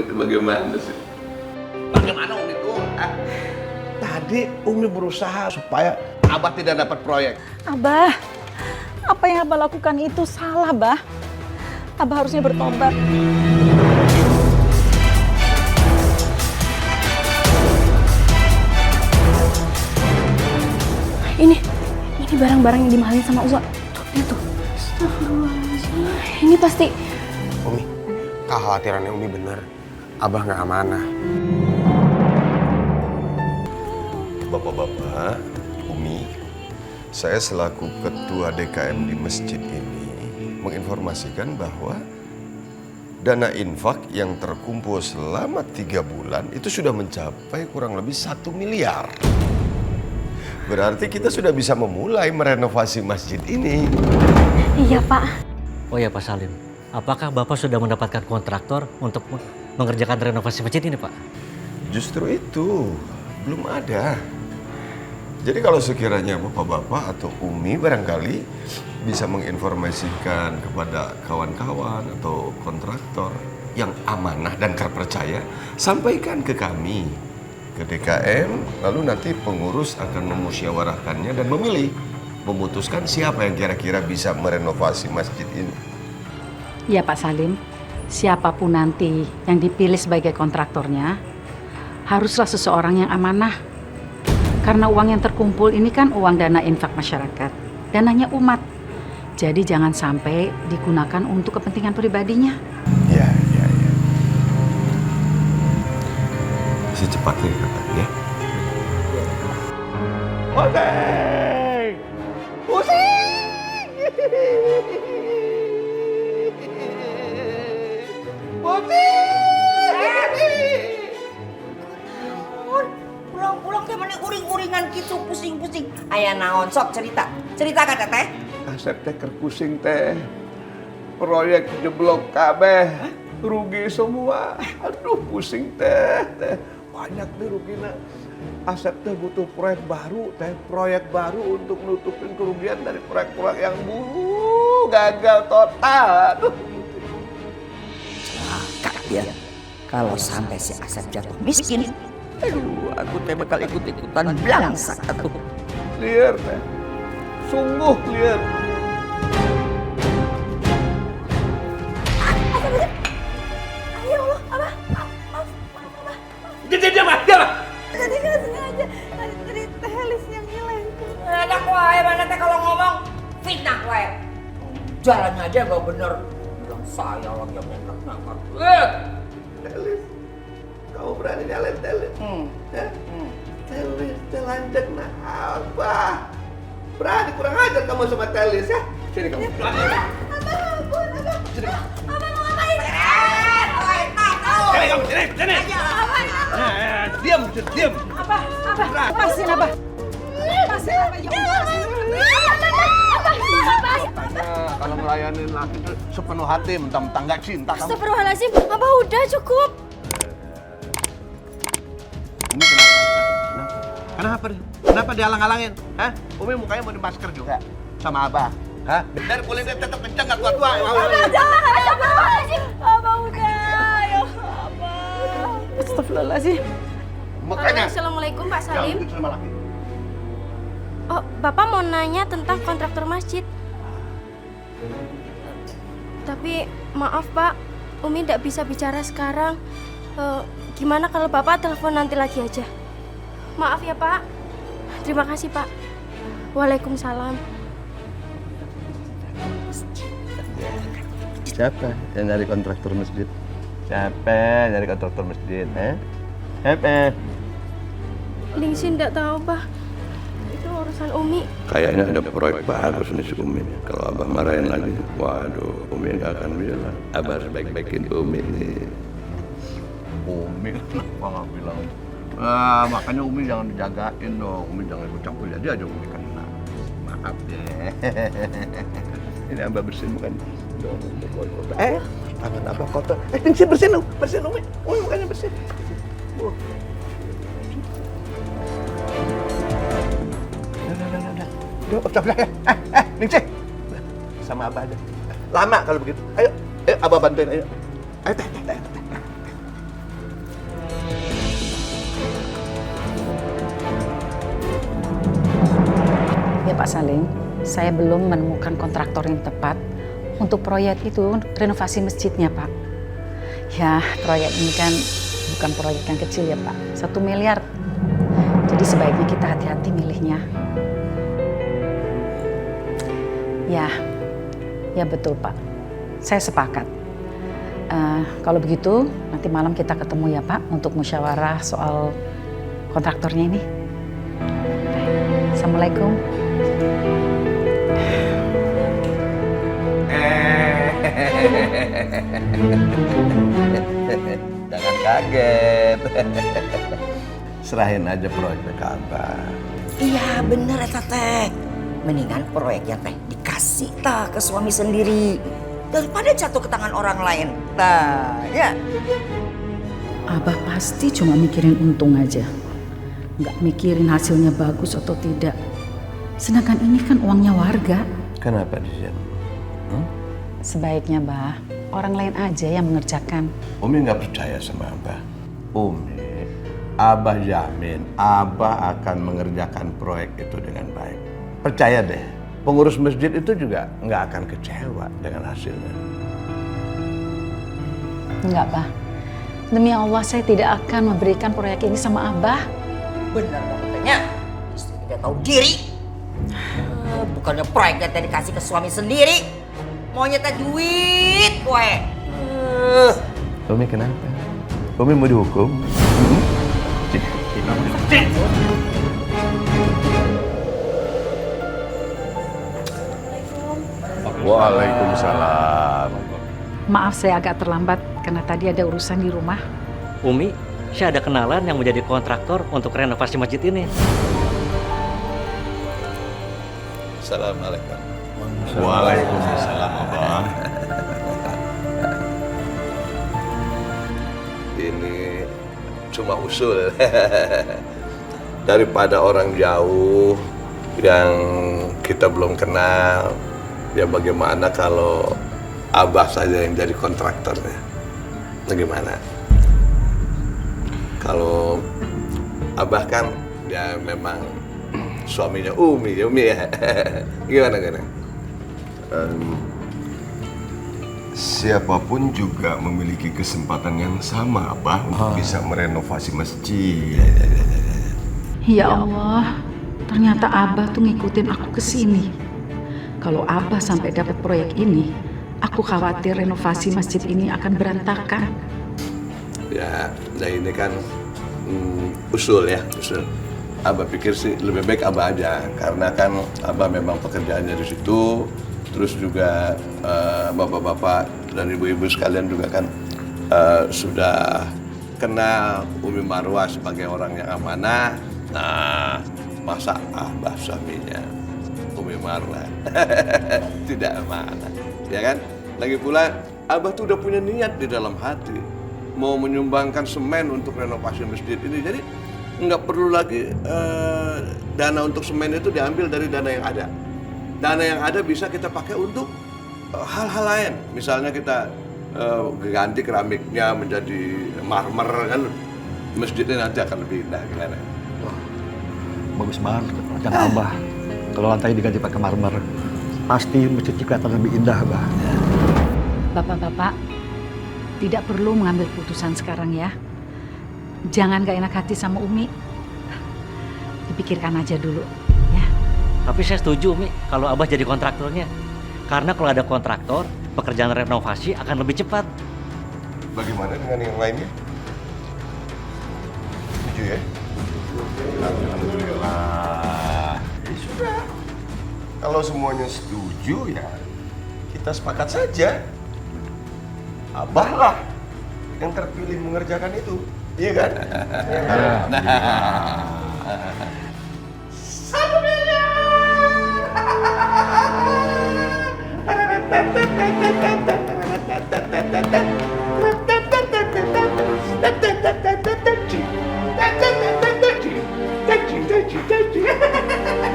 itu bagaimana sih? Bagaimana Umi itu? Tadi Umi berusaha supaya Abah tidak dapat proyek. Abah, apa yang Abah lakukan itu salah, Bah. Abah harusnya bertobat. Ini barang-barang yang dimahalin sama Uza. Tuh, lihat tuh. Astagfirullahaladzim. Ini pasti... Umi, kekhawatirannya Umi bener. Abah nggak amanah. Bapak-bapak, Umi, saya selaku ketua DKM di masjid ini menginformasikan bahwa dana infak yang terkumpul selama 3 bulan itu sudah mencapai kurang lebih 1 miliar. Berarti kita sudah bisa memulai merenovasi masjid ini. Iya, Pak. Oh ya Pak Salim, apakah Bapak sudah mendapatkan kontraktor untuk mengerjakan renovasi masjid ini, Pak? Justru itu, belum ada. Jadi kalau sekiranya bapak-bapak atau Umi barangkali bisa menginformasikan kepada kawan-kawan atau kontraktor yang amanah dan terpercaya, sampaikan ke kami, ke DKM, lalu nanti pengurus akan memusyawarahkannya dan memutuskan siapa yang kira-kira bisa merenovasi masjid ini. Ya Pak Salim, siapapun nanti yang dipilih sebagai kontraktornya, haruslah seseorang yang amanah. Karena uang yang terkumpul ini kan uang dana infak masyarakat, dananya umat. Jadi jangan sampai digunakan untuk kepentingan pribadinya. Ya. Secepatnya katanya ya. Pusing! Pusing! Pulang-pulang teh mana uring-uringan gitu pusing-pusing. Aya naon sok cerita ka teteh. Asep teh keur pusing teh. Proyek jeblok kabeh. Rugi semua. Aduh pusing teh. Banyak nih rugina. Asep teh butuh proyek baru untuk nutupin kerugian dari proyek-proyek yang dulu gagal total. Aduh. Kak dia. Kalau sampai si Asep jatuh miskin, aduh aku teh bakal ikut-ikutan blangsak atuh. Liar teh. Sungguh liar. Ya Allah, Abah. Maaf, Abah. Dia mah. Tadi nggak sengaja. Tadi teh Helis yang nyelengkuh. Enak wae mana teh kalau ngomong fitnah wae. Jalannya aja gak bener. Bilang saya lagi yang ngangkat. Telis, kamu berani nyalain Telis? Telis, telanjang nah apa? Berani kurang ajar kamu sama Telis ya? Sini kamu. Abah, ampun, Abah. Sini. Abah mau ngapain? Sini kamu, sini. Diam. Abah. Lepasin, Abah. Lepasin, Abah. Ya Allah. Katanya kalau ngelayanin laki itu sepenuh hati, mentang-mentang gak cinta kamu. Astagfirullahaladzim, Abah udah cukup. Umi kenapa? Kenapa dihalang-halangin? Hah? Umi mukanya mau dimasker juga sama Abah. Hah? Biar kulitnya tetap kencang gak tua-tua. Jangan, astagfirullahaladzim. Abah udah, ya Abah. Astagfirullahaladzim. Makanya. Assalamualaikum Pak Salim. Jangan sama laki. Oh, Bapak mau nanya tentang kontraktor masjid. Tapi maaf Pak, Umi tidak bisa bicara sekarang. Gimana kalau Bapak telepon nanti lagi aja? Maaf ya Pak. Terima kasih Pak. Waalaikumsalam. Siapa yang nyari kontraktor masjid? Siapa yang nyari kontraktor masjid? Siapa? Ningsi tidak tahu Pak. Itu urusan Umi. Kayaknya ada proyek bagus nih si Umi. Kalau Abah marahin lagi, waduh, Umi nggak akan bilang. Abah harus baik-baikin Umi nih. Umi kenapa nggak bilang? Makanya Umi jangan dijagain dong. Umi jangan ikut campur aja Umi kena. Maaf deh. Ini Abah bersihin bukan? Tangan Abah kotor. Tingsi bersihin Umi. Umi mukanya bersih. Udah, udah ya. Ningsih. Sama Abah aja. Lama kalau begitu. Ayo Abah bantuin, ayo. Ayo, teh. Pak Salim, saya belum menemukan kontraktor yang tepat untuk proyek itu, renovasi masjidnya, Pak. Ya, proyek ini kan bukan proyek yang kecil ya, Pak. 1 miliar. Jadi sebaiknya kita hati-hati milihnya. Ya betul, Pak. Saya sepakat. Kalau begitu, nanti malam kita ketemu ya, Pak, untuk musyawarah soal kontraktornya ini. Baik. Assalamualaikum. Jangan kaget. Serahin aja proyeknya ke Abah. Iya bener eta teh. Mendingan proyeknya teh dikasih tah ke suami sendiri daripada jatuh ke tangan orang lain. Nah, ya. Abah pasti cuma mikirin untung aja. Nggak mikirin hasilnya bagus atau tidak. Sedangkan ini kan uangnya warga. Kenapa Dian? Sebaiknya, Bah, orang lain aja yang mengerjakan. Umi nggak percaya sama Abah. Umi, Abah jamin Abah akan mengerjakan proyek itu dengan baik. Percaya deh, pengurus masjid itu juga nggak akan kecewa dengan hasilnya. Enggak, Bah. Demi Allah, saya tidak akan memberikan proyek ini sama Abah. Bener katanya. Istri tidak tahu diri. Bukannya proyeknya teh dikasih ke suami sendiri. Maunya teh duit, kowe. Umi kenapa? Umi mau dihukum? Waalaikumsalam. Maaf saya agak terlambat karena tadi ada urusan di rumah. Umi, saya ada kenalan yang menjadi kontraktor untuk renovasi masjid ini. Assalamualaikum. Waalaikumsalam, Abah. Ini cuma usul. Daripada orang jauh yang kita belum kenal, ya bagaimana kalau Abah saja yang jadi kontraktornya? Bagaimana? Kalau Abah kan ya memang suaminya Umi ya. Gimana? Siapapun juga memiliki kesempatan yang sama, Abah, untuk bisa merenovasi masjid. Ya Allah, ternyata Abah tuh ngikutin aku ke sini. Kalau Abah sampai dapat proyek ini, aku khawatir renovasi masjid ini akan berantakan. Ya, nah ini kan usul. Abah pikir sih lebih baik Abah aja, karena kan Abah memang pekerjaannya di situ. Terus juga bapak-bapak dan ibu-ibu sekalian juga kan sudah kenal Umi Marwah sebagai orang yang amanah. Nah, masa Abah suaminya Umi Marwah tidak amanah, ya kan? Lagi pula Abah tuh udah punya niat di dalam hati mau menyumbangkan semen untuk renovasi masjid ini. Jadi nggak perlu lagi dana untuk semen itu diambil dari dana yang ada. Dana yang ada bisa kita pakai untuk hal-hal lain. Misalnya kita ganti keramiknya menjadi marmer, kan masjidnya nanti akan lebih indah. Gimana? Bagus banget rencana Abah. Kalau lantai diganti pakai marmer, pasti masjid kelihatan lebih indah, Abah. Bapak-bapak, tidak perlu mengambil putusan sekarang ya. Jangan gak enak hati sama Umi. Dipikirkan aja dulu, ya. Tapi saya setuju, Umi, kalau Abah jadi kontraktornya. Karena kalau ada kontraktor, pekerjaan renovasi akan lebih cepat. Bagaimana dengan yang lainnya? Setuju ya? Alhamdulillah. Ya sudah. Kalau semuanya setuju ya kita sepakat saja. Abah lah yang terpilih mengerjakan itu. Iya kan?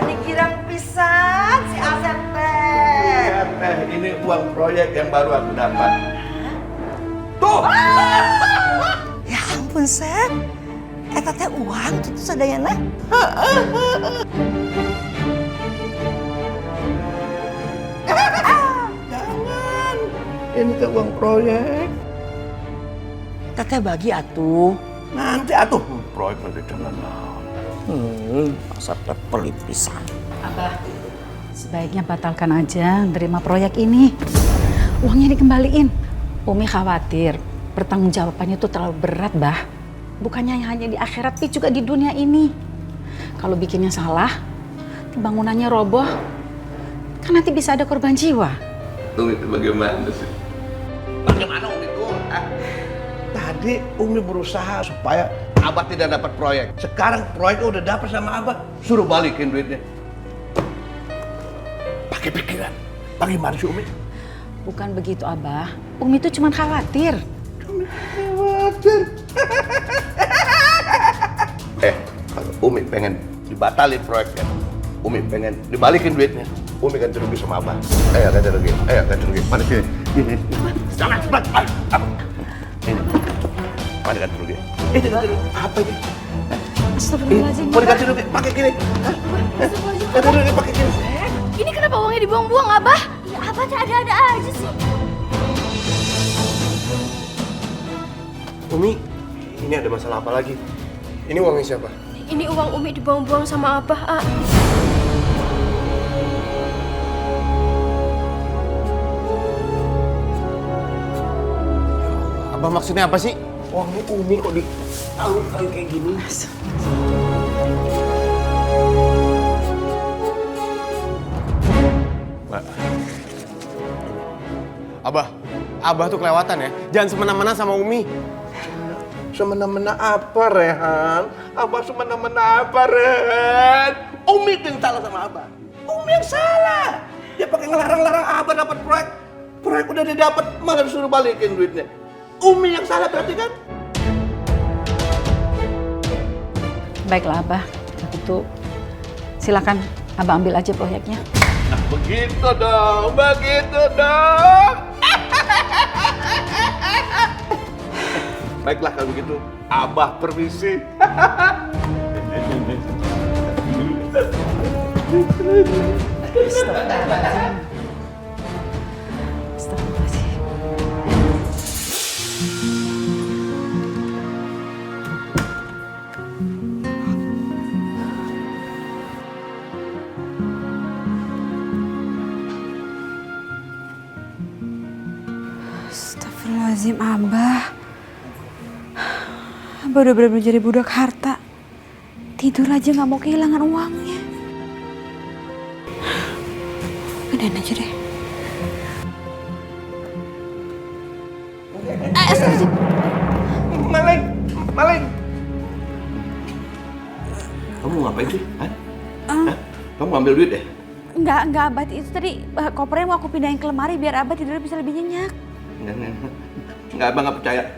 Dikirang pisan si Asep teh. Lihat teh, ini uang proyek yang baru aku dapat. Tuh! Ya ampun, Sep. Eta teh uang itu sadayana. Ini teh uang proyek. Teteh bagi atuh. Nanti atuh proyek nanti jangan. Asap teh pelit pisan. Abah, sebaiknya batalkan aja nerima proyek ini. Uangnya dikembaliin. Umi khawatir pertanggungjawabannya itu terlalu berat, Bah. Bukannya hanya di akhirat, tapi juga di dunia ini. Kalau bikinnya salah, bangunannya roboh, kan nanti bisa ada korban jiwa. Umi itu bagaimana sih? Bagaimana Umi itu? Tadi Umi berusaha supaya Abah tidak dapat proyek. Sekarang proyeknya udah dapat sama Abah. Suruh balikin duitnya. Pakai pikiran. Bagaimana sih Umi? Bukan begitu, Abah. Umi itu cuma khawatir. Khawatir. Kalau Umi pengen dibatalin proyeknya, Umi pengen dibalikin duitnya, Umi ganti rugi sama Abah. Ayo ganti rugi, Mana sini? Ini. Jangan, balik. Ini. Mana ganti rugi? Ini ganti rugi. Apa ini? Astagfirullahaladzim. Mau diganti rugi? Pakai gini. Ganti rugi pakai gini. Ini kenapa uangnya dibuang-buang, Abah? Ya, Abah tuh ada-ada aja sih. Umi, ini ada masalah apa lagi? Ini uangnya siapa? Ini uang Umi dibuang-buang sama Abah, ah. Abah maksudnya apa sih? Uangnya Umi kok ditaruh kayak gini? Abah tuh kelewatan ya. Jangan semena-mena sama Umi. Semena-mena apa, Rehan? Abah semena-mena apa, Rehan? Umi yang salah sama Abah. Umi yang salah. Dia pakai ngelarang-larang Abah dapat proyek. Proyek udah didapat, malah disuruh balikin duitnya. Umi yang salah berarti kan? Baiklah, Abah. Begitu, silakan Abah ambil aja proyeknya. Nah, begitu dong. Baiklah kalau begitu, Abah permisi. Astagfirullahaladzim. Astagfirullahaladzim, Abah. Abah udah benar-benar jadi budak harta. Tidur aja nggak mau kehilangan uangnya. Gedein aja deh. Maling. Kamu ngapain sih? Hah? Kamu ambil duit deh? Enggak, Abah. Itu tadi kopernya mau aku pindahin ke lemari biar Abah tidurnya bisa lebih nyenyak. Enggak, Abah nggak percaya.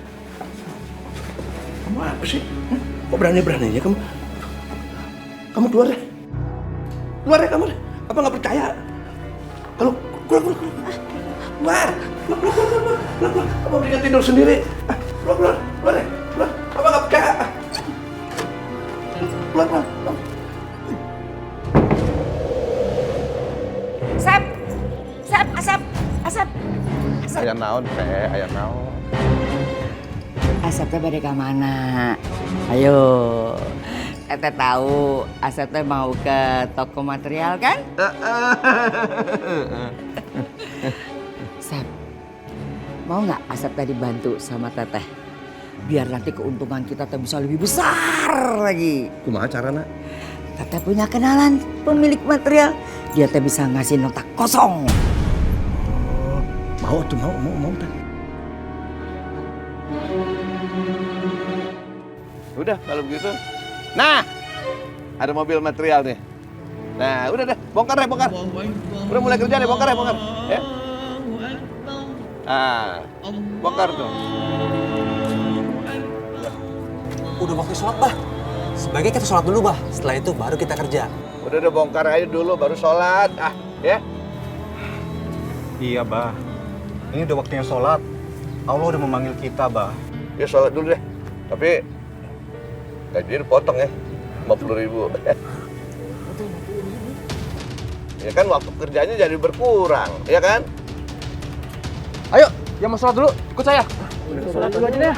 Kamu apa sih? Kok berani-beraninya kamu? Kamu keluar deh. Keluar deh kamu deh. Abah nggak percaya. Kalau keluar. Abah berikan tidur sendiri. Keluar deh. Keluar. Abah nggak percaya. Keluar. Asap. Ayah naon, teh. Ayah naon. Asap teh bade ka mana? Ayo. Ete tahu Asep teh mau ke toko material kan? Sep, mau nggak Asep teh dibantu sama Teteh? Biar nanti keuntungan kita teh bisa lebih besar lagi. Kumaha carana? Teteh punya kenalan pemilik material. Dia teh bisa ngasih nota kosong. Mau tuh, mau teh. Udah kalau begitu. Nah, ada mobil material nih. Nah, udah deh, bongkar. Udah mulai kerja deh, bongkar. Ya. Ah, bongkar tuh. Udah waktu sholat, Bah. Sebaiknya kita sholat dulu, Bah. Setelah itu baru kita kerja. Udah bongkar aja dulu, baru sholat. Ya. Iya, Bah. Ini udah waktunya sholat. Allah udah memanggil kita, Bah. Ya sholat dulu deh. Tapi gaji dipotong ya, 50.000. Ya kan waktu kerjanya jadi berkurang, ya kan? Ayo, Yang mau sholat dulu, ikut saya. Sholat dulu aja deh.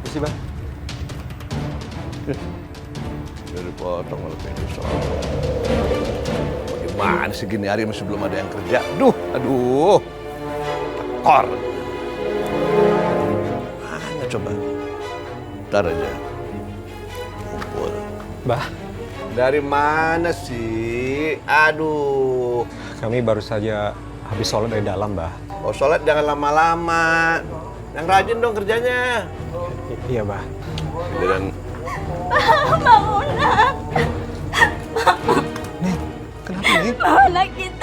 Misi, Bang. Jadi potong malah pengen soal. Bagaimana sih gini hari masih belum ada yang kerja? Aduh. Tekor. Mana coba? Ntar aja. Kumpul. Bah, Dari mana sih? Aduh. kami baru saja habis sholat dari dalam, Bah. Oh, sholat jangan lama-lama. Yang rajin dong kerjanya. Iya, Bah. Dan Bangunan. Kenapa nih?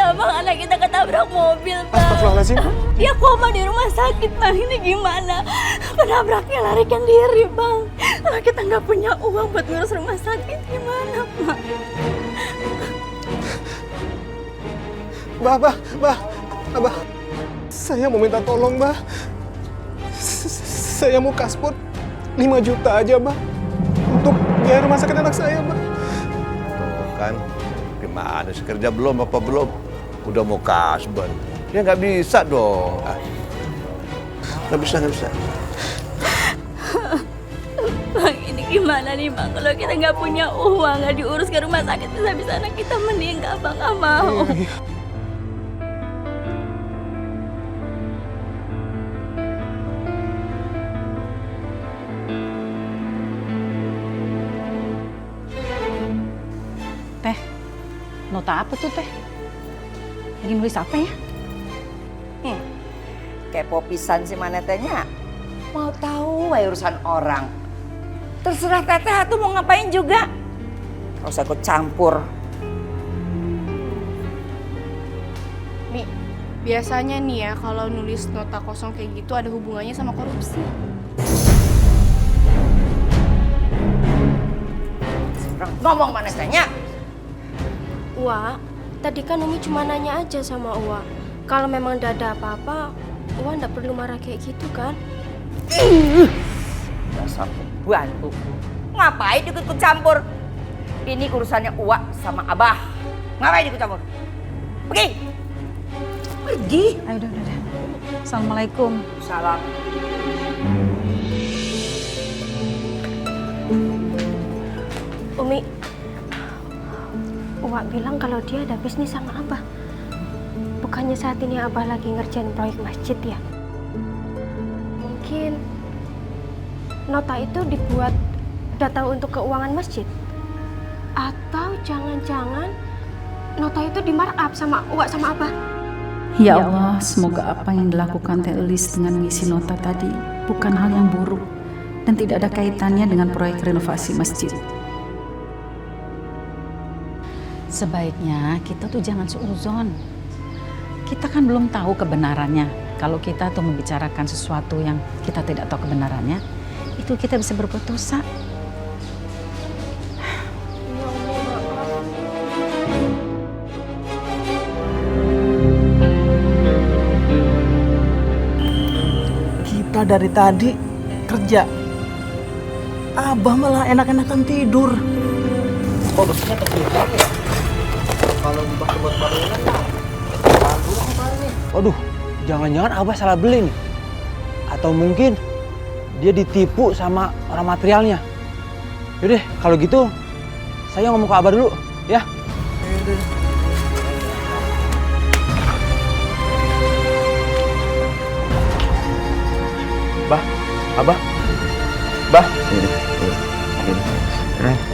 Bang, anak kita ketabrak mobil, Bang. Astagfirullahaladzim. Dia koma di rumah sakit, Bang. Ini gimana? Penabraknya larikan diri, Bang. Kalau kita nggak punya uang buat ngurus rumah sakit, gimana, Bang? Abah. Saya mau minta tolong, Bah. Saya mau kasport 5 juta aja, Bah. Untuk biaya rumah sakit anak saya, Bah. tuh kan, gimana sih kerja belum apa belum? Udah mau kasban. Ya nggak bisa dong. Nggak bisa. Bang, ini gimana nih, Bang? Kalau kita nggak punya uang, nggak diurus ke rumah sakit, bisa-bisa anak kita meninggal, Bang. Nggak mau. Teh, nota apa tuh, Teh? Lagi nulis apa ya? Kepo pisan si mana tehnya. Mau tahu wae urusan orang. Terserah teteh tuh mau ngapain juga. Gak usah ikut campur. Mi, biasanya nih ya kalau nulis nota kosong kayak gitu ada hubungannya sama korupsi. Ngomong mana tehnya? Wah, tadi kan Umi cuma nanya aja sama Uwa. Kalau memang udah ada apa-apa, Uwa nggak perlu marah kayak gitu kan? Dasar pembantu. Ngapain ikut campur? Ini urusannya Uwa sama Abah. Ngapain ikut campur? Pergi. Ayo udah. Assalamualaikum. Salam. Umi, Uwa bilang kalau dia ada bisnis sama Abah. Bukannya saat ini Abah lagi ngerjain proyek masjid ya? Mungkin nota itu dibuat data untuk keuangan masjid. Atau jangan-jangan nota itu di markup sama Uwa sama Abah. Ya Allah, semoga apa yang dilakukan Teh Elis dengan mengisi nota tadi bukan hal yang buruk dan tidak ada kaitannya dengan proyek renovasi masjid. Sebaiknya kita tuh jangan suudzon. Kita kan belum tahu kebenarannya. Kalau kita tuh membicarakan sesuatu yang kita tidak tahu kebenarannya, itu kita bisa berbuat dosa. Kita dari tadi kerja. Abah malah enak-enakan tidur. Kodoknya terbuka ya. Kalau buat bangunan, waduh, jangan-jangan Abah salah beli nih. Atau mungkin dia ditipu sama orang materialnya. Yaudah, kalau gitu saya ngomong ke Abah dulu, ya. Bah, Abah. Bah.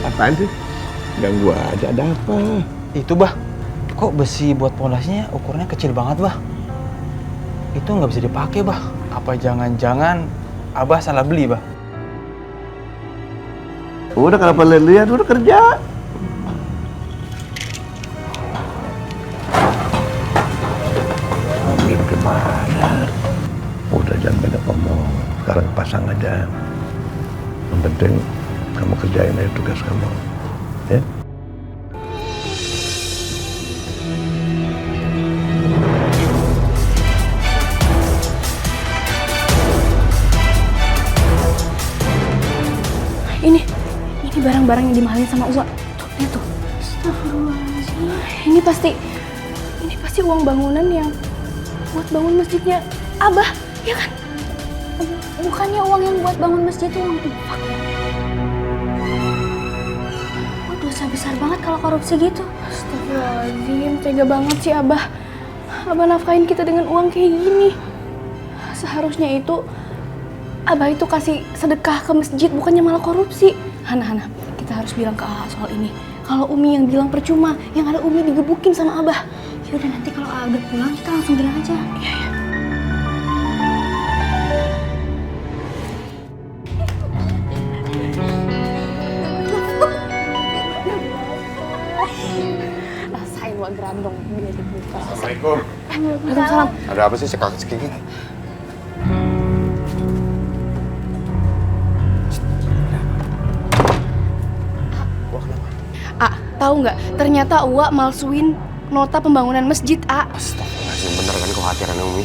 Apaan sih? Ganggu aja, ada apa? Itu, Bah. Kok besi buat pondasinya ukurannya kecil banget, Bah? Itu nggak bisa dipakai, Bah. Apa jangan-jangan Abah salah beli, Bah? Udah kenapa lihat, udah kerja. Ambil kemana? Udah jangan banyak ngomong. Sekarang pasang aja. Yang penting kamu kerjain aja tugas kamu. Ya? Ini barang-barang yang dimahalin sama Uwa. Tuh, lihat tuh. Astagfirullahaladzim. Ini pasti uang bangunan yang buat bangun masjidnya Abah, ya kan? Bukannya uang yang buat bangun masjid itu uang infak ya? Oh, dosa besar banget kalau korupsi gitu. Astagfirullahaladzim, tega banget sih Abah. Abah nafkahin kita dengan uang kayak gini. Seharusnya itu Abah itu kasih sedekah ke masjid, bukannya malah korupsi. Hana, kita harus bilang ke AA soal ini. Kalau Umi yang bilang percuma, yang ada Umi digebukin sama Abah. Yaudah nanti kalau AA udah pulang kita langsung bilang aja. Iya. Rasain wak gerandong dia dibuka. Assalamualaikum. Waalaikumsalam. Ada apa sih cekak Kiki? Tahu nggak? Ternyata Uwa malsuin nota pembangunan masjid, A. Astagfirullahaladzim, bener kan kekhawatiran Umi?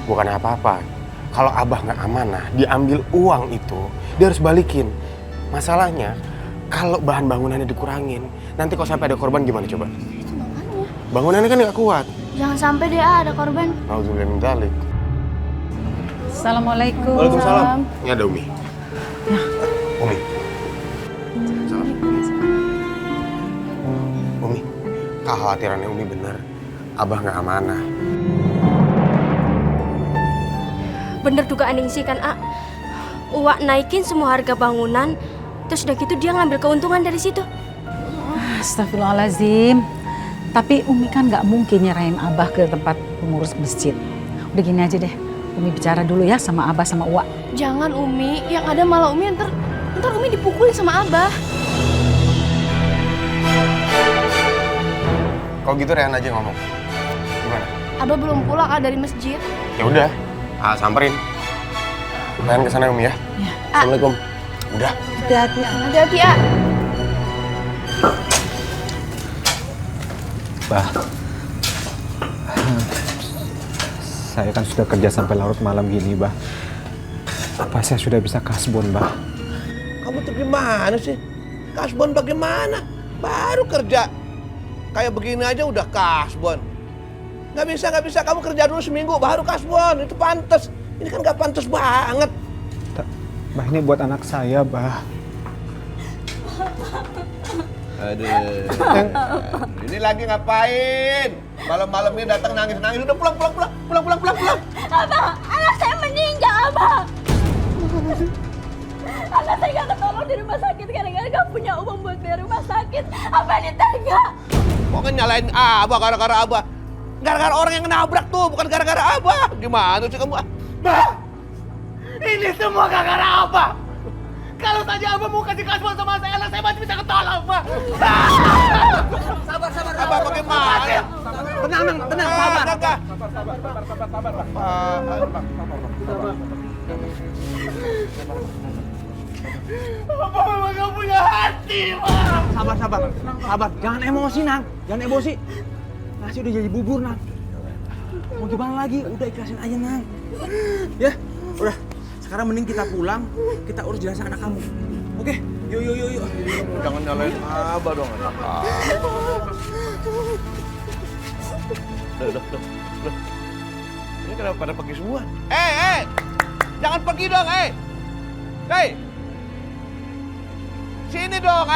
Bukan apa-apa. Kalau Abah nggak amanah, diambil uang itu, dia harus balikin. Masalahnya, kalau bahan bangunannya dikurangin, nanti kalau sampai ada korban gimana coba? Itu makanya. Bangunannya kan nggak kuat. Jangan sampai deh ada korban. Alhamdulillah min dzalik. Assalamualaikum. Waalaikumsalam. Ini ada Umi. Umi. Umi, kekhawatirannya Umi bener. Abah nggak amanah. Bener dugaan Ningsi kan, A? Uwak naikin semua harga bangunan, terus udah gitu dia ngambil keuntungan dari situ. Astagfirullahaladzim. Tapi Umi kan nggak mungkin nyerahin Abah ke tempat pengurus masjid. Udah gini aja deh, Umi bicara dulu ya sama Abah sama Uwak. Jangan Umi, yang ada malah Umi ntar Umi dipukulin sama Abah. Kalau gitu Rehan aja ngomong. Gimana? Abah belum pulang dari masjid. Ya udah, samperin. Rehan kesana Umi ya. Assalamualaikum. Udah. Hati-hati. Hati-hati, A. Bah, saya kan sudah kerja sampai larut malam gini, Bah. Apa saya sudah bisa kasbon, Bah? Kamu tuh gimana sih? Kasbon bagaimana? Baru kerja. Kayak begini aja udah kasbon. Nggak bisa. Kamu kerja dulu seminggu baru kasbon. Itu pantas. Ini kan nggak pantas banget. Bah, ini buat anak saya, Bah. Aduh. Ini lagi ngapain? Malam-malam ini datang nangis-nangis. Udah pulang. Abah, anak saya meninggal, Abah. Anak saya gak ketolong di rumah sakit gara-gara gak punya uang buat bayar rumah sakit. Abah ini tega. Kok nyalain Abah gara-gara Abah? Gara-gara orang yang nabrak tuh, bukan gara-gara Abah. Gimana sih kamu? Bah, ini semua gara-gara Abah. Kalau saja Abah mau kasih kasbon sama saya masih bisa ketolong, Pak. Sabar. Abah bagaimana? Tenang, sabar. Abah memang gak punya hati, Pak. Sabar. Jangan emosi, Nang. Jangan emosi. Nasi udah jadi bubur, Nang. Mau gimana lagi? Udah ikhlasin aja, Nang. Ya, udah. Sekarang mending kita pulang, kita urus jenazah anak kamu. Oke? Yuk. Jangan nyalain Abah dong. Udah. Ini kenapa pada pergi semua? Jangan pergi dong, Hei! Sini dong,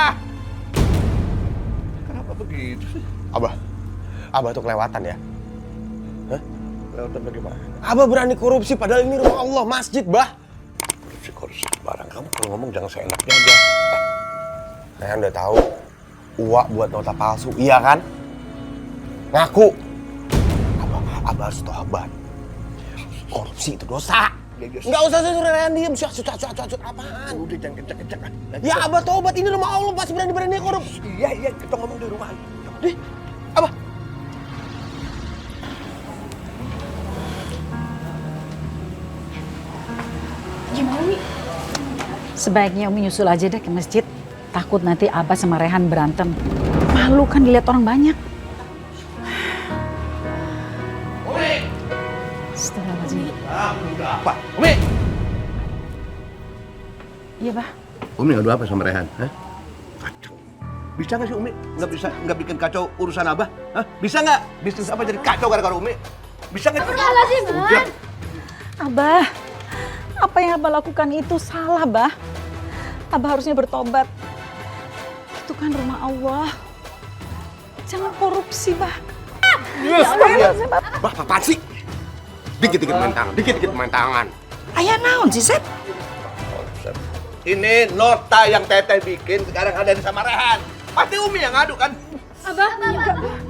Kenapa begitu sih? Abah tuh kelewatan ya? Hah? Kelewatan bagaimana? Abah berani korupsi padahal ini rumah Allah, masjid, Bah. Korupsi barang kamu kalau ngomong jangan seenaknya aja. Rehan udah tahu, Uwak buat nota palsu, iya kan? Ngaku. Abah harus tobat. Korupsi itu dosa. Nggak usah suruh Rehan diem, syut apaan? Udah jangan kenceng-kenceng. Ya Abah tobat, ini rumah Allah, pasti berani-berani korupsi. Iya, kita ngomong di rumah. Dih, Abah. Gimana nih? Sebaiknya Umi nyusul aja deh ke masjid. Takut nanti Abah sama Rehan berantem. Malu kan dilihat orang banyak. Umi! Astagfirullahaladzim. Apa? Umi! Iya, Bah. Umi ngadu apa sama Rehan? Hah? Kacau. Bisa nggak sih Umi nggak bikin kacau urusan Abah? Hah? Bisa nggak? Bisnis apa jadi kacau gara-gara Umi? Bisa nggak? Astagfirullahaladzim, Han. Abah, apa yang Abah lakukan itu salah, Bah. Abah harusnya bertobat. Itu kan rumah Allah. Jangan korupsi, Bah. Bah, apaan sih? Dikit-dikit main tangan, dikit-dikit main tangan. Ayah naon sih, Sep? Ini nota yang Teteh bikin sekarang ada di sama Rehan. Pasti Umi yang ngadu kan? Abah,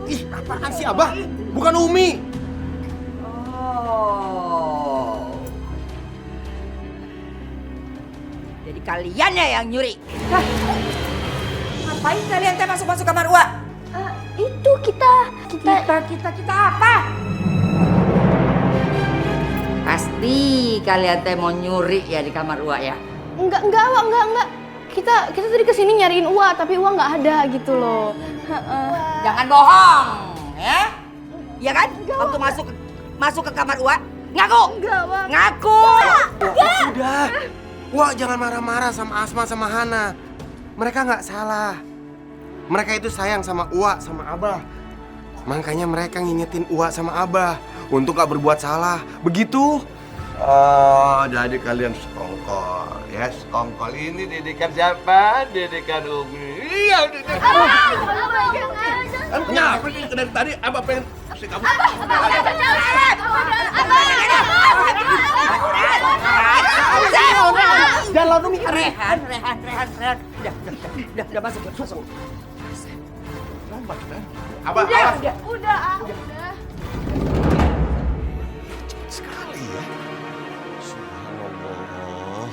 Ih, apaan sih Abah? Bukan Umi. Oh. Jadi kalian ya yang nyuri? Hah? Ngapain kalian teh masuk-masuk kamar Ua? itu kita apa? Pasti kalian teh mau nyuri ya di kamar Ua ya? Enggak. Kita tadi kesini nyariin Ua, tapi Ua nggak ada gitu loh. Jangan bohong, ya? Iya kan? Waktu masuk ke kamar Ua, ngaku? Enggak, Wak. Ngaku! Udah. Wah, jangan marah-marah sama Asma sama Hana. Mereka nggak salah. Mereka itu sayang sama Uwa sama Abah. Makanya mereka ngingetin Uwa sama Abah untuk gak berbuat salah. Begitu? Oh, jadi kalian sekongkol. Ya, sekongkol ini didikan siapa? Didikan Umi. Iya, didikan. Kenapa sih dari tadi Abah pengen kasih kamu? Jalan Umi. Rehan. Udah masuk. Abah. Udah. Sekali ya. Subhanallah.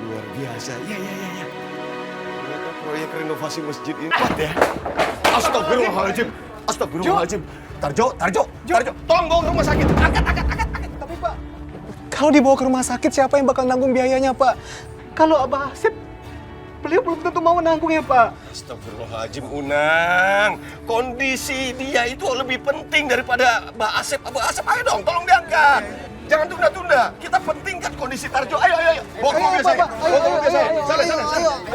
Luar biasa. Ya. Ternyata proyek renovasi masjid ini kuat ya. Astagfirullahaladzim. Tarjo. Tolong bawa ke rumah sakit. Angkat. Tapi Pak, kalau dibawa ke rumah sakit siapa yang bakal nanggung biayanya Pak? Kalau Abah Asep, beliau belum tentu mau menanggung ya Pak. Astagfirullahaladzim, Unang. Kondisi dia itu lebih penting daripada Mbak Asep. Abah Asep, ayo dong, tolong diangkat. Jangan tunda-tunda. Kita pentingkan kondisi Tarjo. Ayo. Bawa ke mobil saya. Sana.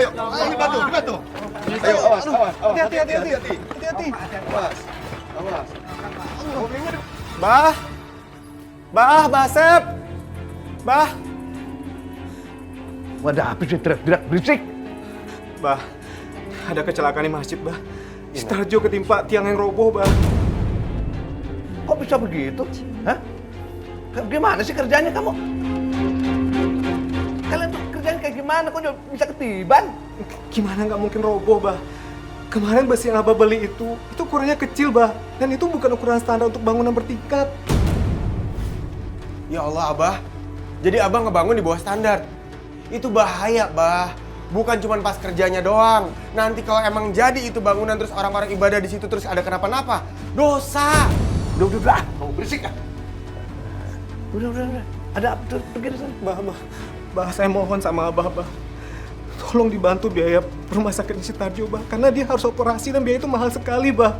Ayo, tolong dibantu. Ayo, awas. Hati-hati. Awas. Bah Asep. Bah. Wadah apa sih teriak-teriak berisik? Bah, ada kecelakaan di masjid, Bah. Si Tarjo ketimpa tiang yang roboh, Bah. Kok bisa begitu? Hah? Gimana sih kerjanya kamu? Kalian tuh kerjanya kayak gimana? Kok bisa ketiban? Gimana nggak mungkin roboh, Bah? Kemarin besi yang Abah beli itu ukurannya kecil, Bah. Dan itu bukan ukuran standar untuk bangunan bertingkat. Ya Allah, Abah. Jadi Abah ngebangun di bawah standar. Itu bahaya, Bah. Bukan cuma pas kerjanya doang. Nanti kalau emang jadi itu bangunan terus orang-orang ibadah di situ terus ada kenapa-napa, dosa. Udah. Kamu berisik ah. Udah. Ada apa? Pergi dari sana. Bah, saya mohon sama Abah, Bah. Tolong dibantu biaya rumah sakit si Tarjo, Bah. Karena dia harus operasi dan biaya itu mahal sekali, Bah.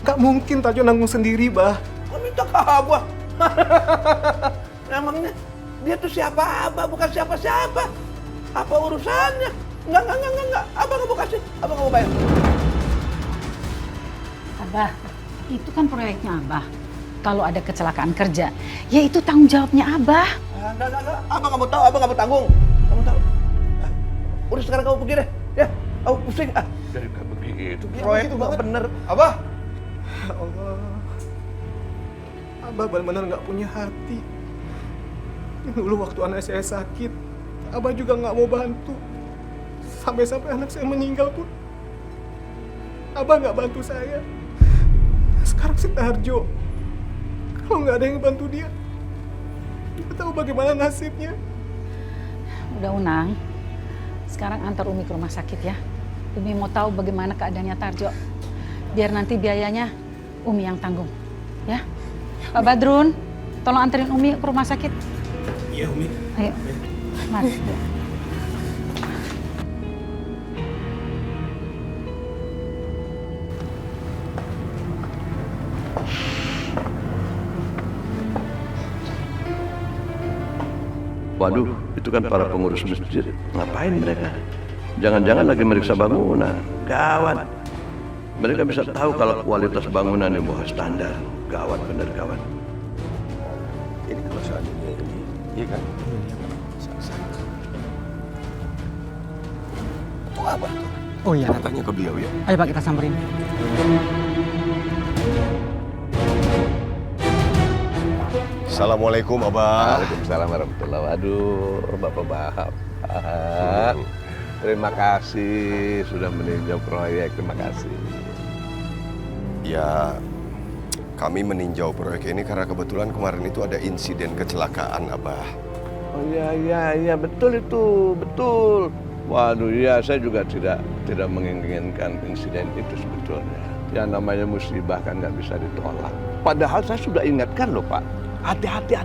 Gak mungkin Tarjo nanggung sendiri, Bah. Kok minta ke Abah? Emangnya dia tuh siapa Abah? Bukan siapa-siapa. Apa urusannya? Enggak. Abah nggak mau kasih. Abah nggak mau bayar. Abah, itu kan proyeknya Abah. Kalau ada kecelakaan kerja, ya itu tanggung jawabnya Abah. Enggak. Abah nggak mau tahu. Abah nggak mau tanggung. Nggak mau tahu. Udah sekarang kamu pergi deh. Ya, kamu pusing ah. Dari kayak begitu. Proyek itu nggak bener. Abah. Ya Allah. Abah benar-benar nggak punya hati. Dulu waktu anak saya sakit, Abah juga nggak mau bantu. Sampai-sampai anak saya meninggal pun, Abah nggak bantu saya. Sekarang si Tarjo, kalau nggak ada yang bantu dia, nggak tahu bagaimana nasibnya. Udah Unang, sekarang antar Umi ke rumah sakit ya. Umi mau tahu bagaimana keadaannya Tarjo. Biar nanti biayanya Umi yang tanggung, ya. Pak Badrun, tolong anterin Umi ke rumah sakit. Iya Umi. Ayo, mari. Waduh, itu kan para pengurus masjid. Ngapain mereka? Jangan-jangan lagi meriksa bangunan. Gawat. Mereka bisa tahu kalau kualitas bangunan di bawah standar. Gawat bener, gawat. Ini kalau seandainya ini Iya kan? Itu apa tuh? Oh iya. Coba tanya ke beliau ya. Ayo Pak, kita samperin. Assalamualaikum, Abah. Waalaikumsalam warahmatullahi wabarakatuh. Aduh, Bapak Bahap. Terima kasih sudah meninjau proyek. Terima kasih. Ya, kami meninjau proyek ini karena kebetulan kemarin itu ada insiden kecelakaan, Abah. Oh iya, betul itu, betul. Waduh, iya, saya juga tidak menginginkan insiden itu sebetulnya. Yang namanya musibah kan nggak bisa ditolak. Padahal saya sudah ingatkan loh, Pak. Hati-hati.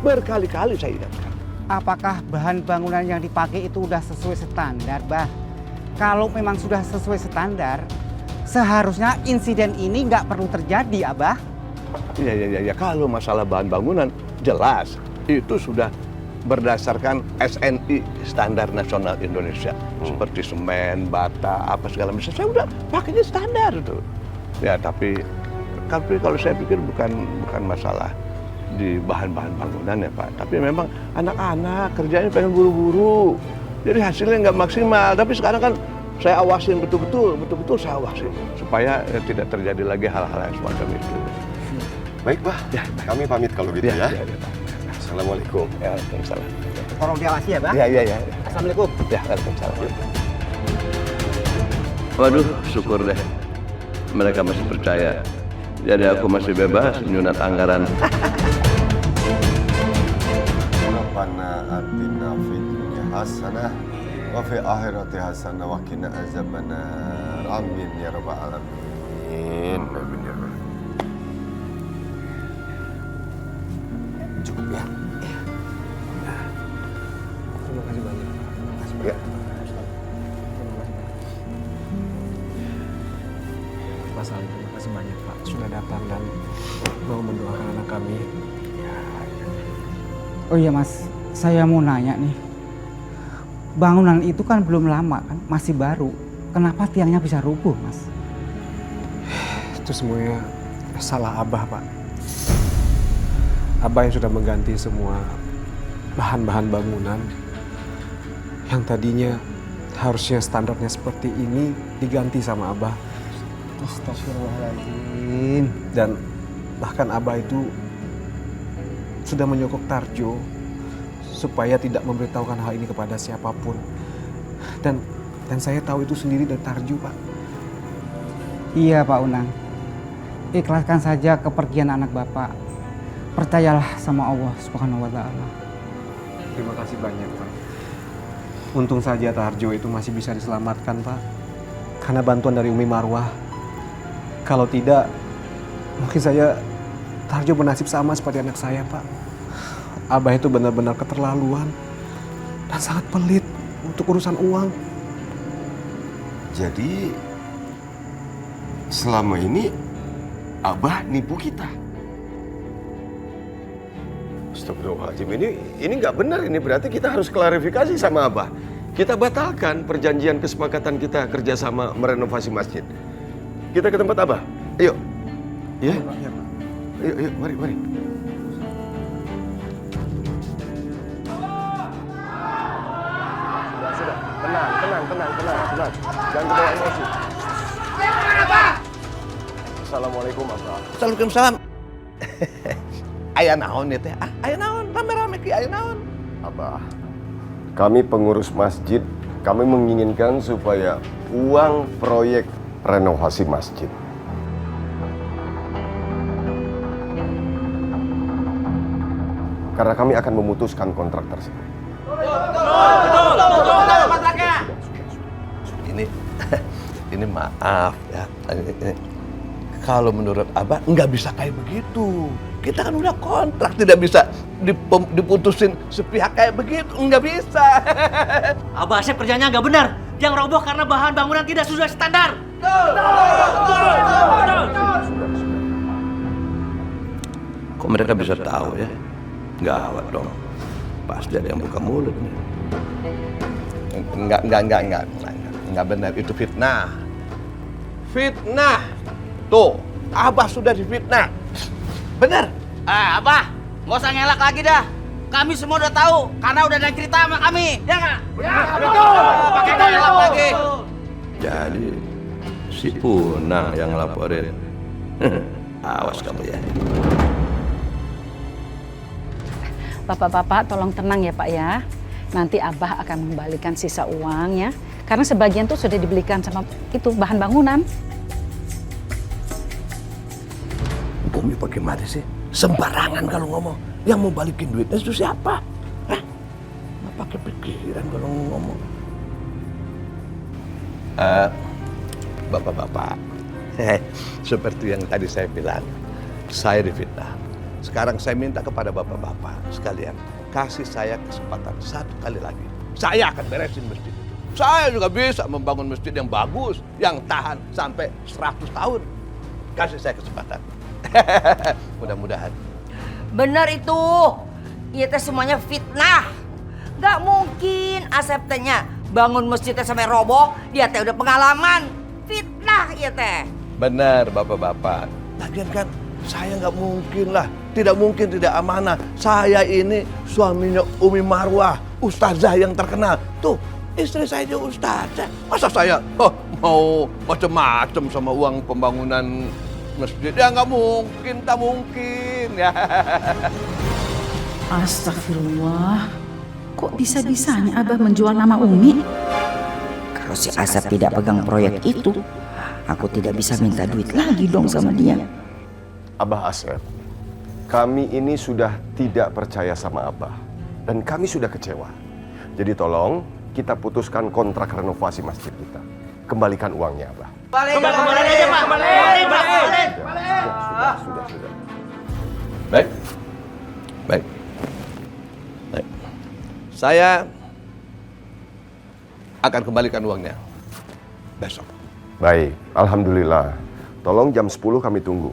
Berkali-kali saya ingatkan. Apakah bahan bangunan yang dipakai itu udah sesuai standar, Bah? Kalau memang sudah sesuai standar, seharusnya insiden ini nggak perlu terjadi, Abah. Iya. Kalau masalah bahan bangunan, jelas. Itu sudah berdasarkan SNI, Standar Nasional Indonesia. Seperti semen, bata, apa segala macam. Saya udah pakainya standar itu. Ya, tapi kalau saya pikir bukan masalah di bahan-bahan bangunan ya Pak. Tapi memang anak-anak kerjanya pengen buru-buru. Jadi hasilnya nggak maksimal. Tapi sekarang kan saya awasin betul-betul saya awasin. Supaya tidak terjadi lagi hal-hal yang semacam itu. Baik, Bah. Ya, kami pamit kalau gitu ya. Assalamualaikum. Ya, waalaikumsalam. Tolong diawasi ya, Bah. Iya. Assalamualaikum. Ya, waalaikumsalam. Waduh, syukur deh. Mereka masih percaya. Jadi aku masih bebas nyunat anggaran. Rabbana atina fid dunya hasanah wa fil akhirati hasanah wa qina azabannar. Amin ya rabbal alamin. Amin ya rabbal. Cukup ya. Terima kasih banyak. Ya. Mas Salim, terima kasih banyak Pak sudah datang dan mau mendoakan anak kami. Oh iya Mas, saya mau nanya nih. Bangunan itu kan belum lama kan, masih baru. Kenapa tiangnya bisa rubuh, Mas? Itu semuanya salah Abah, Pak. Abah yang sudah mengganti semua bahan-bahan bangunan yang tadinya harusnya standarnya seperti ini diganti sama Abah. Astagfirullahaladzim. Dan bahkan Abah itu sudah menyokok Tarjo supaya tidak memberitahukan hal ini kepada siapapun. Dan saya tahu itu sendiri dari Tarjo, Pak. Iya Pak Unang. Ikhlaskan saja kepergian anak Bapak. Percayalah sama Allah Subhanahu wa Ta'ala. Terima kasih banyak, Pak. Untung saja Tarjo itu masih bisa diselamatkan, Pak. Karena bantuan dari Umi Marwah. Kalau tidak, mungkin Tarjo bernasib sama seperti anak saya, Pak. Abah itu benar-benar keterlaluan dan sangat pelit untuk urusan uang. Jadi selama ini Abah nipu kita. Astagfirullahaladzim, ini nggak benar. Ini berarti kita harus klarifikasi sama Abah. Kita batalkan perjanjian kesepakatan kita kerjasama merenovasi masjid. Kita ke tempat Abah. Ayo. Ya. Yuk, mari. Sudah. Tenang. Jangan kebawa emosi. Assalamualaikum, Abah. Waalaikumsalam. Aya naon ya teh? Aya naon? Rame-rame ki aya naon? Abah, kami pengurus masjid, kami menginginkan supaya uang proyek renovasi masjid karena kami akan memutuskan kontrak tersebut. Betul, kontraknya. Ini maaf ya. Kalau menurut Abah nggak bisa kayak begitu. Kita kan udah kontrak, tidak bisa diputusin sepihak kayak begitu. Nggak bisa. Abah Asep kerjanya nggak benar. Yang roboh karena bahan bangunan tidak sesuai standar. Kok mereka bisa tahu ya? Gawat dong. Pasti ada yang buka mulut nih. Enggak benar, itu fitnah. Fitnah. Tuh, Abah sudah difitnah. Benar. Abah, nggak usah ngelak lagi dah. kami semua udah tahu karena udah ada cerita sama kami, ya nggak? Ya, betul. Pakai dialog lagi. Jadi si Puna yang laporin. Awas kamu ya. Bapak-bapak tolong tenang ya Pak ya. Nanti Abah akan mengembalikan sisa uang ya. Karena sebagian tuh sudah dibelikan sama itu bahan bangunan. Umi bagaimana sih? Sembarangan kalau ngomong. Yang mau balikin duitnya itu siapa? Hah? Nggak pakai pikiran kalau ngomong. Bapak-bapak, seperti yang tadi saya bilang, saya difitnah. Sekarang saya minta kepada bapak-bapak sekalian, kasih saya kesempatan satu kali lagi. Saya akan beresin masjid itu. Saya juga bisa membangun masjid yang bagus, yang tahan sampai 100 tahun. Kasih saya kesempatan. Mudah-mudahan. Bener itu. Iya teh semuanya fitnah. Gak mungkin Asep tehnya bangun masjidnya sampai roboh, dia teh udah pengalaman. Fitnah iya teh. Benar bapak-bapak. Lagian kan saya nggak mungkin lah, tidak mungkin tidak amanah. Saya ini suaminya Umi Marwah, ustazah yang terkenal. Tuh, istri saya juga ustazah. Masa saya mau macem-macem sama uang pembangunan masjid? Ya nggak mungkin, tak mungkin ya. Astagfirullah. Kok bisa-bisanya Abah menjual nama Umi? Kalau si Asep tidak pegang proyek itu, aku tidak bisa minta duit lagi dong sama dia. Abah Asep, kami ini sudah tidak percaya sama Abah. Dan kami sudah kecewa. Jadi tolong kita putuskan kontrak renovasi masjid kita. Kembalikan uangnya Abah. Kembali aja Pak. Balik. Sudah. Baik. Saya akan kembalikan uangnya besok. Baik, alhamdulillah. Tolong jam 10 kami tunggu.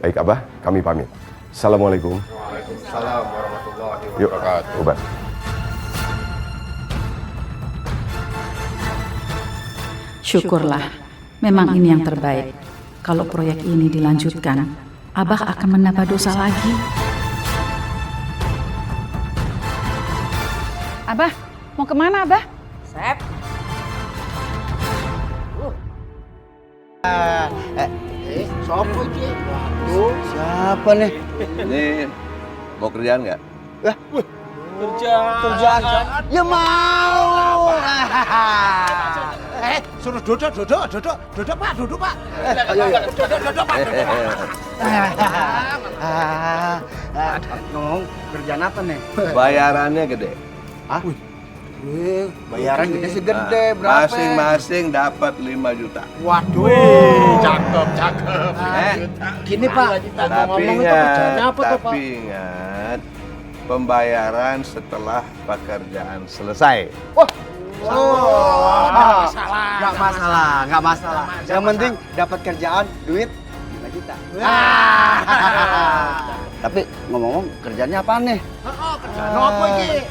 Baik Abah, kami pamit. Assalamualaikum. Waalaikumsalam warahmatullahi Yuk, wabarakatuh. Ubah. Syukurlah, memang ini yang terbaik. Kalau proyek ini dilanjutkan, Abah akan menambah dosa lagi. Abah, mau kemana Abah? Sep. Sopo iki? Waduh, siapa nih? Ini mau kerjaan nggak? Kerjaan. Ya mau. Suruh duduk Pak, duduk Pak. Duduk Pak. Ngomong kerjaan apa nih? Bayarannya gede. Hah? Bayaran gede sih gede, berapa? Masing-masing dapat 5 juta. Waduh, cakep. Gini Pak, ngomong itu kerjanya apa tuh Pak? Tapi ingat, pembayaran setelah pekerjaan selesai. Nggak masalah. Yang penting dapat kerjaan, duit 5 juta. Tapi ngomong-ngomong kerjanya apa nih? Kerjaan apa ini?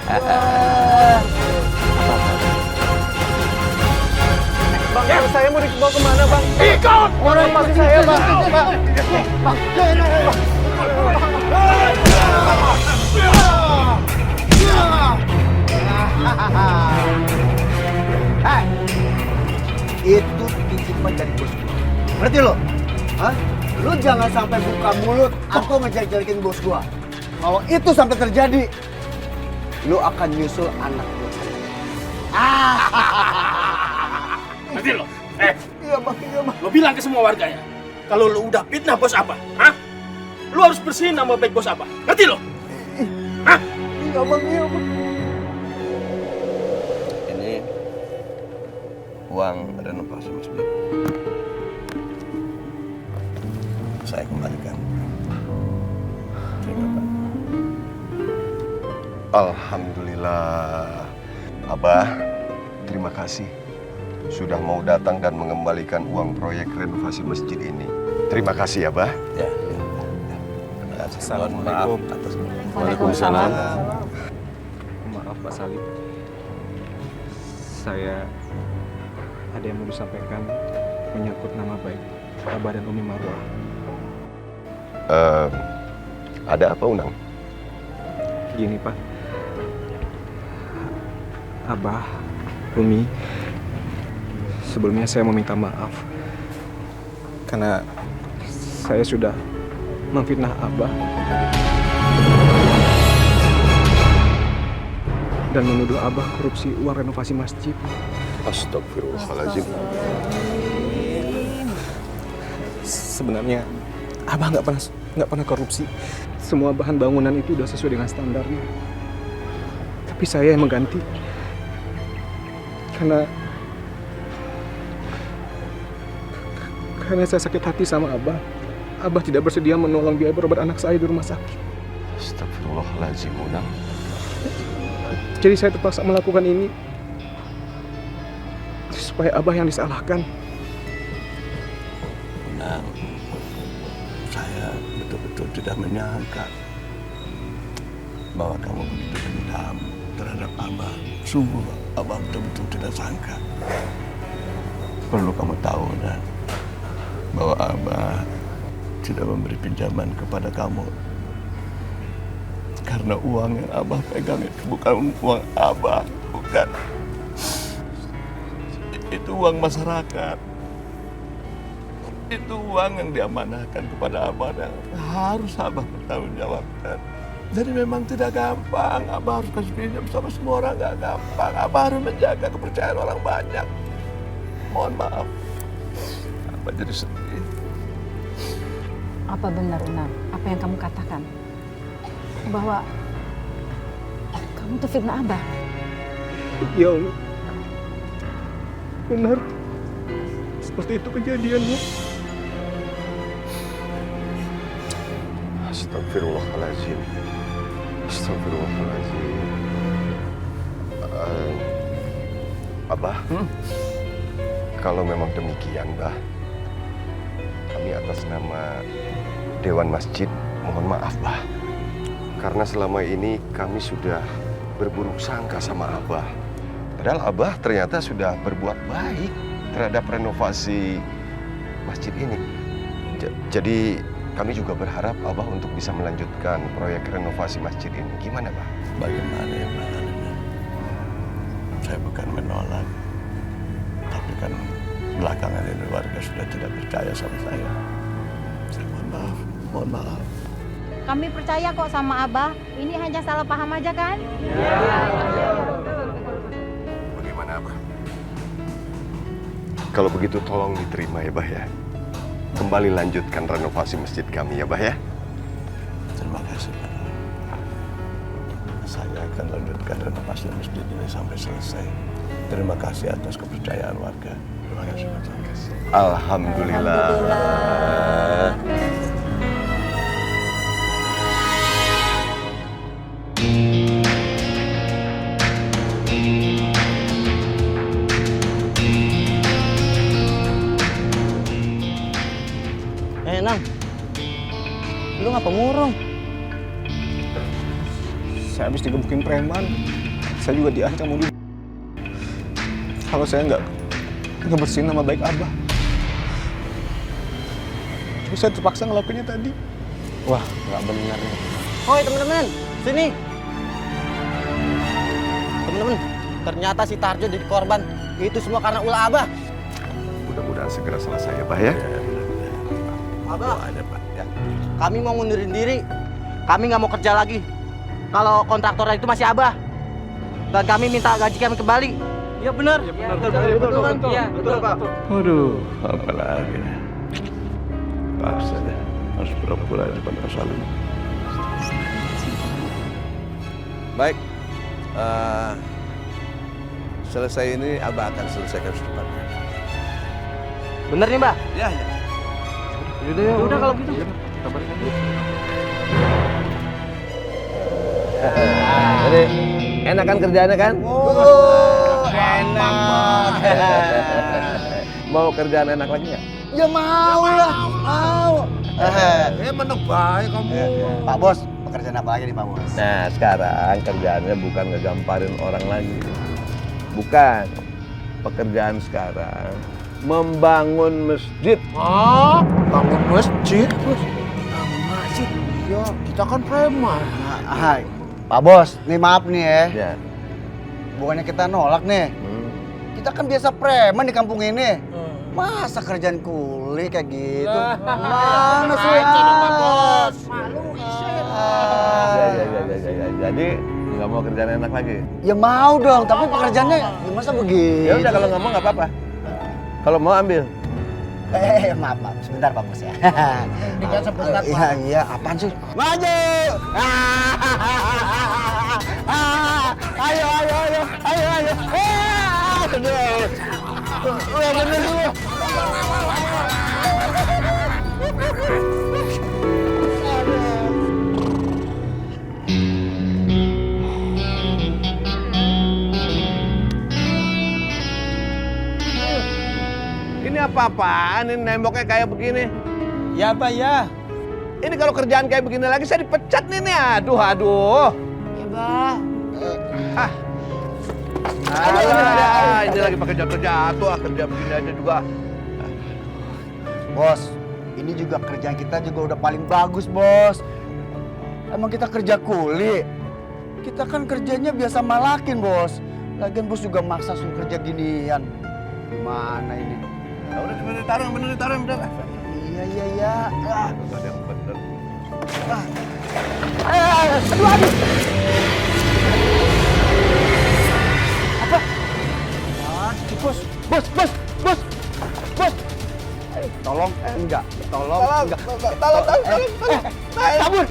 Bang, saya mau dibawa kemana, Bang? Ikut! Orang pasti saya, Bang. Itu titipan dari bos gua. Ngerti lo? Hah? Lu jangan sampai buka mulut atau ngejelek-jelekin bos gua. Kalau itu sampai terjadi, lu akan nyusul anak gua. Nanti lo, iya bang. Lo bilang ke semua warga ya, kalau lo udah fitnah bos Abah, hah? Lo harus bersihin nama baik bos Abah, ngerti lo? Hah? Iya bang. Ini uang renovasi masjid. Saya kembalikan. Terima Pak. Alhamdulillah. Abah, terima kasih sudah mau datang dan mengembalikan uang proyek renovasi masjid ini. Terima kasih ya, Bah. Ya. Terima kasih. Assalamualaikum. Maaf atas Waalaikumsalam. Maaf Pak Salim. Saya ada yang mau disampaikan menyangkut nama baik Abah dan Umi Marwah. Ada apa, Unang? Gini, Pak. Abah, Umi, sebelumnya saya meminta maaf. Karena saya sudah memfitnah Abah dan menuduh Abah korupsi uang renovasi masjid. Astagfirullahaladzim. Sebenarnya Abah nggak pernah korupsi. Semua bahan bangunan itu udah sesuai dengan standarnya. Tapi saya yang mengganti. Karena saya sakit hati sama Abah. Abah tidak bersedia menolong biaya berobat anak saya di rumah sakit. Astagfirullahaladzim, Unang. Jadi saya terpaksa melakukan ini supaya Abah yang disalahkan. Unang, saya betul-betul tidak menyangka bahwa kamu begitu dendam terhadap Abah. Sungguh, Abah betul-betul tidak sangka. Perlu kamu tahu, Unang, bahwa Abah tidak memberi pinjaman kepada kamu karena uang yang Abah pegang itu bukan uang Abah, bukan. Itu uang masyarakat. Itu uang yang diamanahkan kepada Abah dan harus Abah bertanggungjawabkan. Jadi memang tidak gampang. Abah harus kasih pinjam sama semua orang, nggak gampang. Abah harus menjaga kepercayaan orang banyak. Mohon maaf. Abah jadi sedih. Apa benar, Unang? Apa yang kamu katakan? Bahwa kamu tuh fitnah Abah? Ya Allah. Benar. Seperti itu kejadiannya. Astagfirullahaladzim. Astagfirullahaladzim. Abah, kalau memang demikian, Bah, kami atas nama Dewan Masjid mohon maaf, Bah. Karena selama ini kami sudah berburuk sangka sama Abah. Padahal Abah ternyata sudah berbuat baik terhadap renovasi masjid ini. Jadi kami juga berharap Abah untuk bisa melanjutkan proyek renovasi masjid ini. Gimana, Bah? Bagaimana ya, Pak? Saya bukan menolak, tapi kan belakangan ini warga sudah tidak percaya sama saya. Saya mohon maaf. Kami percaya kok sama Abah. Ini hanya salah paham aja kan? Bagaimana, Abah? Kalau begitu tolong diterima ya, Bah ya. Kembali lanjutkan renovasi masjid kami ya, Bah ya. Terima kasih, Pak. Saya akan lanjutkan renovasi masjid ini sampai selesai. Terima kasih atas kepercayaan warga. Terima kasih, Pak. Terima kasih. Alhamdulillah. Nang, lu ngapa murung? Saya habis digebukin preman. Saya juga diancam mau kalau saya nggak bersihin nama baik Abah. Tapi saya terpaksa ngelakuinnya tadi. Wah, nggak benar nih. Hoi teman-teman, sini. Teman-teman, ternyata si Tarjo jadi korban. Itu semua karena ulah Abah. Mudah-mudahan segera selesai ya, Bah ya. Abah, kami mau ngundurin diri. Kami nggak mau kerja lagi. Kalau kontraktor itu masih Abah. Dan kami minta gaji kami kembali. Iya benar. Iya betul kan? Iya betul Pak. Waduh, apa lagi? Paksa deh, harus pura-pura di depan Salim. Baik, selesai ini Abah akan selesaikan secepatnya. Bener nih, Mbak? Ya. Udah kalau gitu. Jadi enak kan kerjaannya kan? Enak. Mau kerjaan enak lagi nggak? Ya mau lah, mau. Menebak kamu. Pak Bos, pekerjaan apa lagi nih Pak Bos? Nah sekarang kerjaannya bukan ngegamparin orang lagi. Bukan. Pekerjaan sekarang membangun masjid. Oh, bangun masjid? Bangun masjid? Ya, kita kan preman. Pak Bos, nih maaf nih ya. Bukannya kita nolak nih. Kita kan biasa preman di kampung ini. Masa kerjaan kuli kayak gitu? Mana sih? Pak Bos. Malu, Jadi nggak mau kerjaan enak lagi? Ya mau dong, tapi pekerjaannya masa begitu? Ya udah kalau nggak mau nggak apa-apa. Kalau mau ambil. Maaf, sebentar Pak Bos ya. Sebentar, Pak. Iya, apaan sih? Maju! Ayo. Aduh. Udah bener dulu. Ini apa-apaan? Ini nemboknya kayak begini. Ya, Pak, ya. Ini kalau kerjaan kayak begini lagi saya dipecat nih. Aduh. Ya, Bah. Ini lagi pakai jatuh-jatuh, kerja begini aja juga. Bos, ini juga kerjaan kita juga udah paling bagus, Bos. Emang kita kerja kuli. Kita kan kerjanya biasa malakin, Bos. Lagian Bos juga maksa suruh kerja ginian. Gimana ini? Ya udah bener ditaruh. Iya. Ada yang bener. Aduh. Apa? Bos. Tolong, enggak. Tolong. Kabur.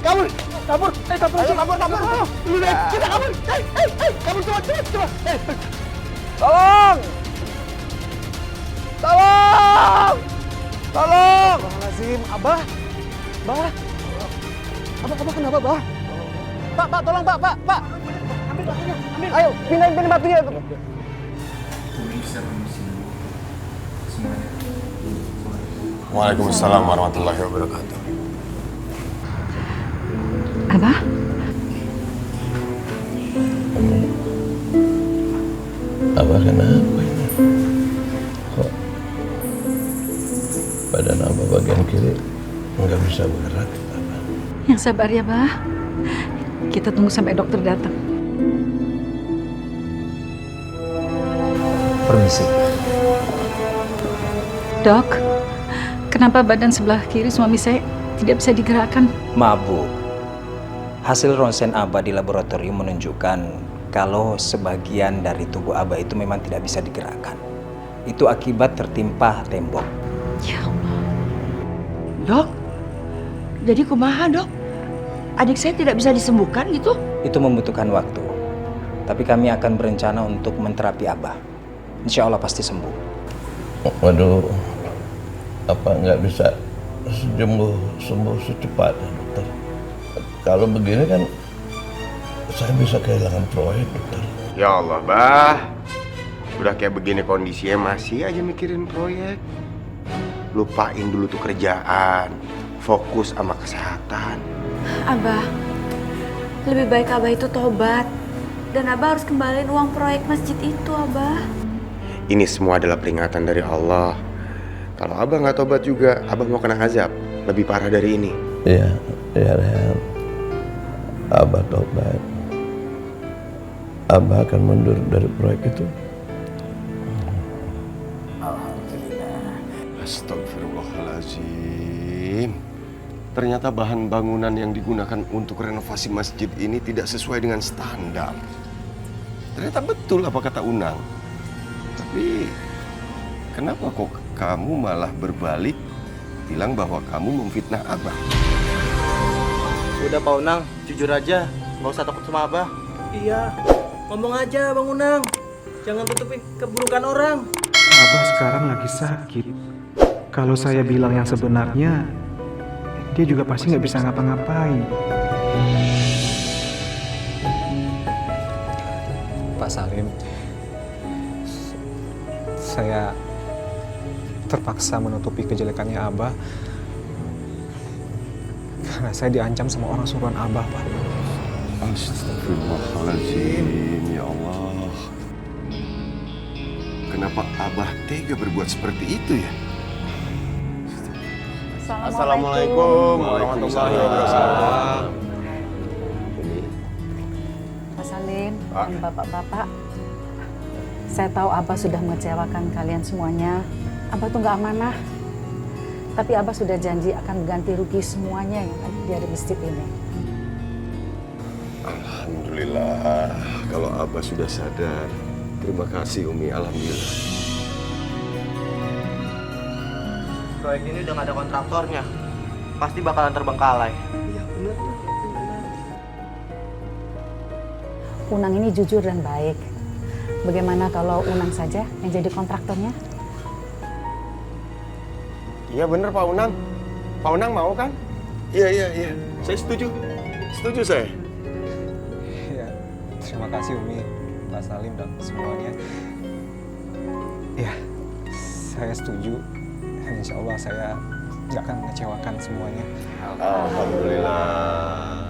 Lu deh, kita kabur. Kabur coba. Tolong. Astagfirullahaladzim, Abah. Abah kenapa, Bah? Pak, tolong, Pak. Ambil batunya. Ayo, pindahin batunya. Waalaikumsalam warahmatullahi wabarakatuh. Abah? Abah kenapa ini? Kok badan Abah bagian kiri nggak bisa bergerak? Yang sabar ya, Bah. Kita tunggu sampai dokter datang. Permisi. Dok, kenapa badan sebelah kiri suami saya tidak bisa digerakkan? Maaf, Bu. Hasil ronsen Abah di laboratorium menunjukkan kalau sebagian dari tubuh Abah itu memang tidak bisa digerakkan. Itu akibat tertimpa tembok. Ya Allah. Dok, jadi kumaha, Dok? Adik saya tidak bisa disembuhkan gitu? Itu membutuhkan waktu. Tapi kami akan berencana untuk menterapi Abah. Insya Allah pasti sembuh. Waduh, apa nggak bisa sembuh secepatnya, dokter? Kalau begini kan saya bisa kehilangan proyek, dokter. Ya Allah, Bah. Udah kayak begini kondisinya masih aja mikirin proyek. Lupain dulu tuh kerjaan. Fokus sama kesehatan. Abah, lebih baik Abah itu tobat. Dan Abah harus kembaliin uang proyek masjid itu, Abah. Ini semua adalah peringatan dari Allah. Kalau Abah nggak tobat juga, Abah mau kena azab. Lebih parah dari ini. Iya, Ren. Abah tobat. Abah akan mundur dari proyek itu. Astagfirullahaladzim. Ternyata bahan bangunan yang digunakan untuk renovasi masjid ini tidak sesuai dengan standar. Ternyata betul apa kata Unang. Tapi kenapa kok kamu malah berbalik bilang bahwa kamu memfitnah Abah? Udah Pak Unang, jujur aja. Nggak usah takut sama Abah. Iya, ngomong aja Bang Unang. Jangan tutupin keburukan orang. Abah sekarang lagi sakit. Kalau saya bilang yang sebenarnya, dia juga pasti nggak bisa ngapa-ngapain. Pak Salim, saya terpaksa menutupi kejelekannya Abah karena saya diancam sama orang suruhan Abah, Pak. Astagfirullahaladzim, ya Allah. Kenapa Abah tega berbuat seperti itu ya? Assalamualaikum warahmatullahi wabarakatuh. Salim Pak. dan bapak-bapak. Saya tahu Abah sudah mengecewakan kalian semuanya. Abah tuh nggak amanah. Tapi Abah sudah janji akan mengganti rugi semuanya yang ada di masjid ini. Alhamdulillah, kalau Abah sudah sadar. Terima kasih Umi, alhamdulillah. Proyek ini udah nggak ada kontraktornya. Pasti bakalan terbengkalai. Iya benar. Unang ini jujur dan baik. Bagaimana kalau Unang saja yang jadi kontraktornya? Iya bener Pak Unang. Pak Unang mau kan? Iya. Saya setuju. Setuju saya. Ya, terima kasih Umi, Pak Salim dan semuanya. Ya, saya setuju. Dan insya Allah saya nggak akan mengecewakan semuanya. Alhamdulillah.